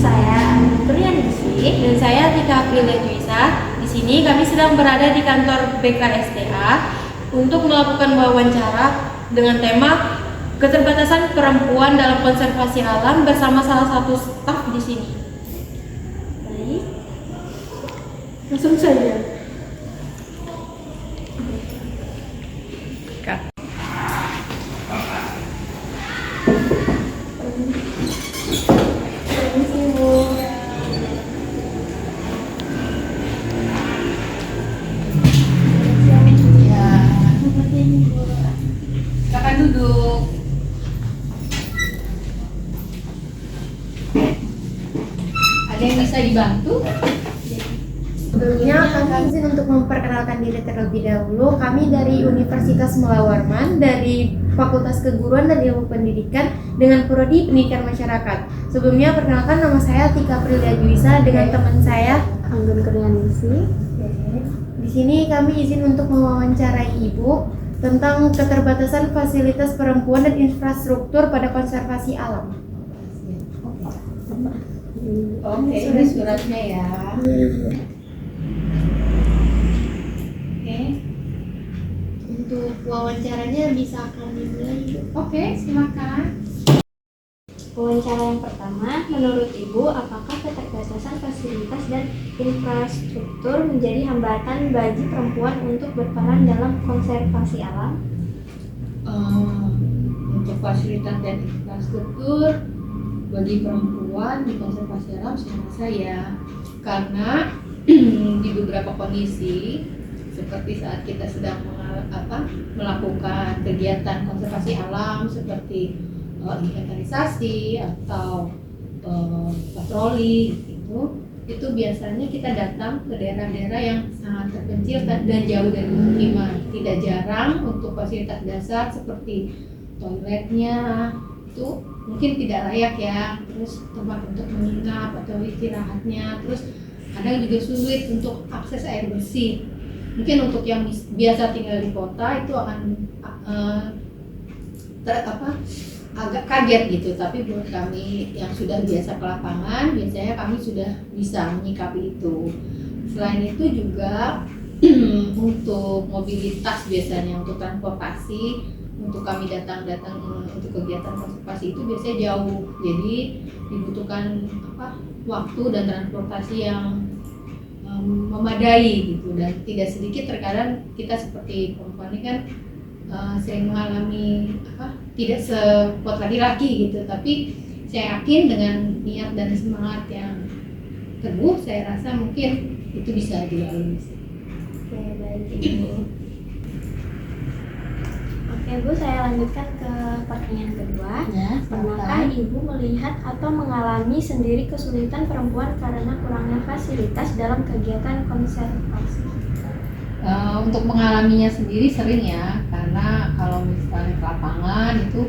saya Trianisi dan saya Tika Aprilia Juisa. Di sini kami sedang berada di kantor BKSDA untuk melakukan wawancara dengan tema keterbatasan perempuan dalam konservasi alam bersama salah satu staf di sini. baik. Langsung saja. Permisi Bu. Ya, silakan duduk. Ada yang bisa dibantu? Sebelumnya kami izin untuk memperkenalkan diri terlebih dahulu. Kami dari Universitas Mula Warman, dari Fakultas Keguruan dan Ilmu Pendidikan dengan Prodi Pendidikan Masyarakat. Sebelumnya perkenalkan, nama saya Tika Aprilia Juisa dengan teman saya Anggun Krianisi. Di sini kami izin untuk mewawancarai Ibu tentang keterbatasan fasilitas perempuan dan infrastruktur pada konservasi alam. Oke, ini suratnya ya. Oke, Untuk wawancaranya bisa kami mulai, Ibu. oke, silakan. Wawancara yang pertama, menurut Ibu, apakah keterbatasan fasilitas dan infrastruktur menjadi hambatan bagi perempuan untuk berperan dalam konservasi alam? Untuk fasilitas dan infrastruktur bagi perempuan di konservasi alam saya rasa ya, karena di beberapa kondisi seperti saat kita sedang melakukan kegiatan konservasi alam seperti inventarisasi atau patroli itu biasanya kita datang ke daerah-daerah yang sangat terpencil dan jauh dari pemukiman. Tidak jarang untuk fasilitas dasar seperti toiletnya itu mungkin tidak layak ya, terus tempat untuk menginap atau istirahatnya, terus kadang juga sulit untuk akses air bersih. Mungkin untuk yang biasa tinggal di kota itu akan agak kaget gitu, tapi buat kami yang sudah biasa ke lapangan biasanya kami sudah bisa menyikapi itu. Selain itu juga untuk mobilitas, biasanya untuk transportasi, untuk kami datang untuk kegiatan konservasi itu biasanya jauh, jadi dibutuhkan waktu dan transportasi yang memadai gitu, dan tidak sedikit terkadang kita seperti perempuan ini kan sering mengalami tidak sekuat laki-laki gitu, tapi saya yakin dengan niat dan semangat yang teguh saya rasa mungkin itu bisa dilalui. Oke, baik Ibu. Oke Bu, saya lanjutkan ke pertanyaan kedua. Ya, Pernahkah Ibu melihat atau mengalami sendiri kesulitan perempuan karena kurangnya fasilitas dalam kegiatan konservasi? Untuk mengalaminya sendiri sering ya, karena kalau misalnya ke lapangan itu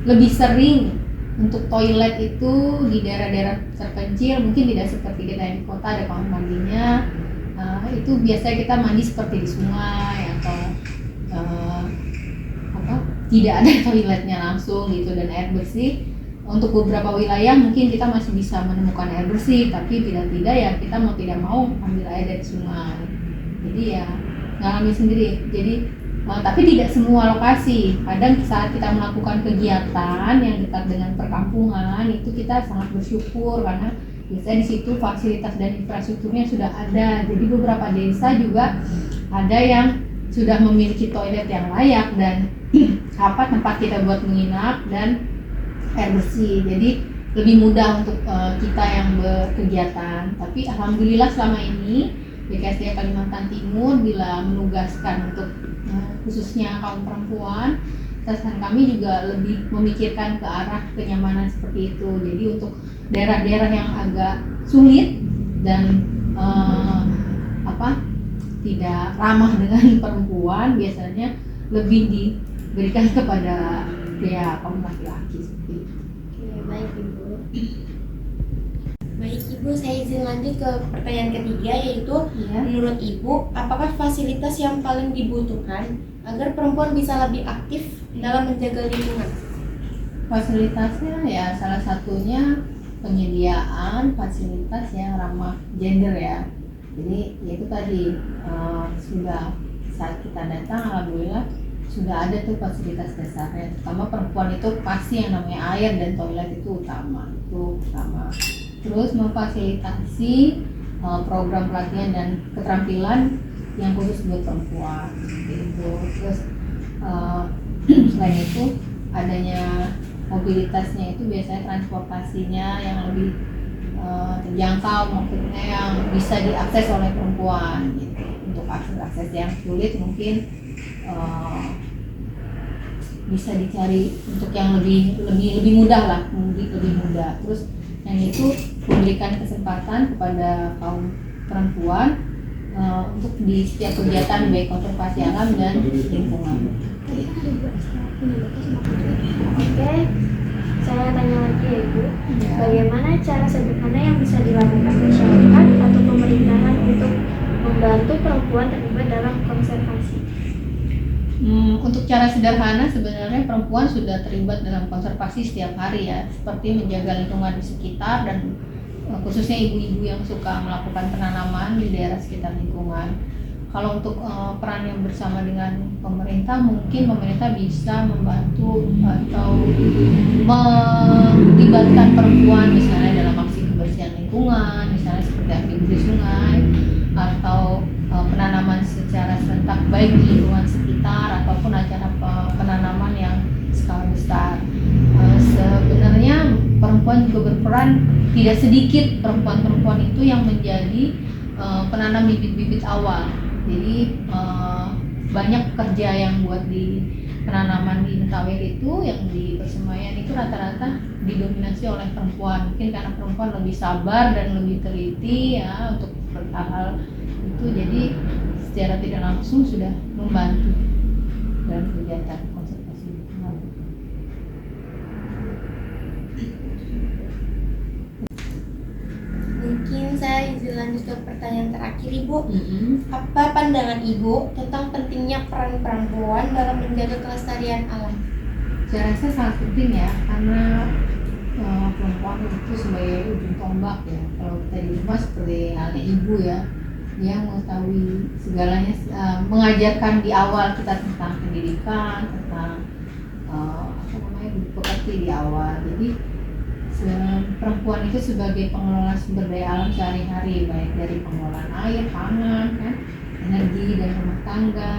lebih sering untuk toilet itu di daerah-daerah terpencil, mungkin tidak seperti kita yang di kota ada kamar mandinya. Itu biasanya kita mandi seperti di sungai atau tidak ada toiletnya langsung gitu, dan air bersih. Untuk beberapa wilayah mungkin kita masih bisa menemukan air bersih, tapi tidak ya kita mau tidak mau ambil air dari sungai. Jadi ya ngalami sendiri. Jadi tapi tidak semua lokasi. Kadang saat kita melakukan kegiatan yang dekat dengan perkampungan itu kita sangat bersyukur karena biasanya di situ fasilitas dan infrastrukturnya sudah ada. Jadi beberapa desa juga ada yang sudah memiliki toilet yang layak dan tempat kita buat menginap dan air bersih. Jadi lebih mudah untuk kita yang berkegiatan. Tapi alhamdulillah selama ini BKSDA Kalimantan Timur bila menugaskan untuk khususnya kaum perempuan, atasan kami juga lebih memikirkan ke arah kenyamanan seperti itu. Jadi untuk daerah-daerah yang agak sulit dan tidak ramah dengan perempuan biasanya lebih diberikan kepada kaum laki-laki seperti itu. Oke, baik Ibu. Baik Ibu, saya izin lanjut ke pertanyaan ketiga, yaitu menurut Ibu, apakah fasilitas yang paling dibutuhkan agar perempuan bisa lebih aktif dalam menjaga lingkungan? Fasilitasnya ya salah satunya penyediaan fasilitas yang ramah gender ya. Jadi ya itu tadi sudah saat kita datang alhamdulillah sudah ada tuh fasilitas dasarnya, terutama perempuan itu pasti yang namanya air dan toilet itu utama. Terus memfasilitasi program pelatihan dan keterampilan yang khusus buat perempuan gitu. Terus selain itu adanya mobilitasnya itu biasanya transportasinya yang lebih terjangkau, maksudnya yang bisa diakses oleh perempuan gitu. Untuk akses yang sulit mungkin bisa dicari untuk yang lebih mudah lah, lebih mudah. Terus yang itu memberikan kesempatan kepada kaum perempuan untuk di setiap kegiatan baik konservasi alam dan lingkungan. Oke, saya tanya lagi ya Ibu, Ya. bagaimana cara sederhana yang bisa dilakukan masyarakat atau pemerintahan untuk membantu perempuan terlibat dalam konservasi? Untuk cara sederhana sebenarnya perempuan sudah terlibat dalam konservasi setiap hari ya, seperti menjaga lingkungan di sekitar dan khususnya ibu-ibu yang suka melakukan penanaman di daerah sekitar lingkungan. Kalau untuk peran yang bersama dengan pemerintah, mungkin pemerintah bisa membantu atau melibatkan perempuan misalnya dalam aksi kebersihan lingkungan, misalnya seperti aktivitas sungai atau penanaman secara serentak baik di lingkungan sekitar ataupun acara penanaman yang skala besar. Sebenarnya perempuan juga berperan, tidak sedikit perempuan-perempuan itu yang menjadi penanam bibit-bibit awal. Jadi banyak pekerja yang buat di penanaman di Mentawai itu, yang di persemaian itu rata-rata didominasi oleh perempuan. Mungkin karena perempuan lebih sabar dan lebih teliti ya untuk hal itu, jadi secara tidak langsung sudah membantu dalam kegiatan konservasi lingkungan. Mungkin saya izin lanjut ke pertanyaan terakhir Ibu. Apa pandangan Ibu tentang pentingnya peran perempuan dalam menjaga kelestarian alam? Saya rasa sangat penting ya, karena perempuan itu sebagai ujung tombak ya. Kalau kita di rumah seperti halnya ibu ya, dia mengetahui segalanya, mengajarkan di awal kita tentang pendidikan, tentang berbukti di awal. Jadi perempuan itu sebagai pengelola sumber daya alam sehari-hari, baik dari pengelolaan air, pangan, kan, energi dan rumah tangga,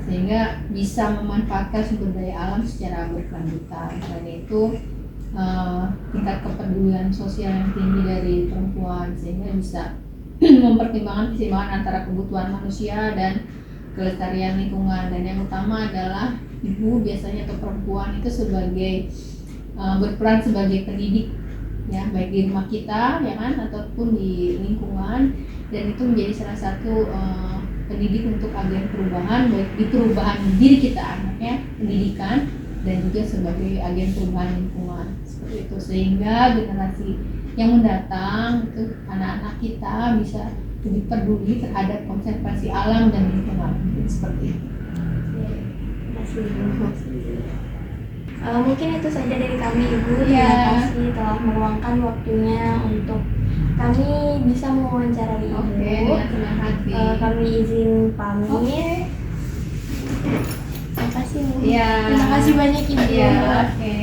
sehingga bisa memanfaatkan sumber daya alam secara berkelanjutan. Selain itu tingkat kepedulian sosial yang tinggi dari perempuan sehingga bisa mempertimbangkan keseimbangan antara kebutuhan manusia dan kelestarian lingkungan. Dan yang utama adalah ibu biasanya atau perempuan itu sebagai berperan sebagai pendidik ya, baik di rumah kita ya kan, ataupun di lingkungan, dan itu menjadi salah satu pendidik untuk agen perubahan, baik di perubahan diri kita anaknya, pendidikan, dan juga sebagai agen perubahan lingkungan seperti itu, sehingga generasi yang mendatang itu anak-anak kita bisa lebih peduli terhadap konservasi alam dan lingkungan seperti itu. Terima kasih. Mungkin itu saja dari kami Ibu. Ya. Terima kasih telah meluangkan waktunya untuk kami bisa mewawancarai Ibu. Oke, dengan senang hati. Kami izin pamit. Oke. Terima kasih Bu. Iya. Terima kasih banyak Ibu. Iya, oke.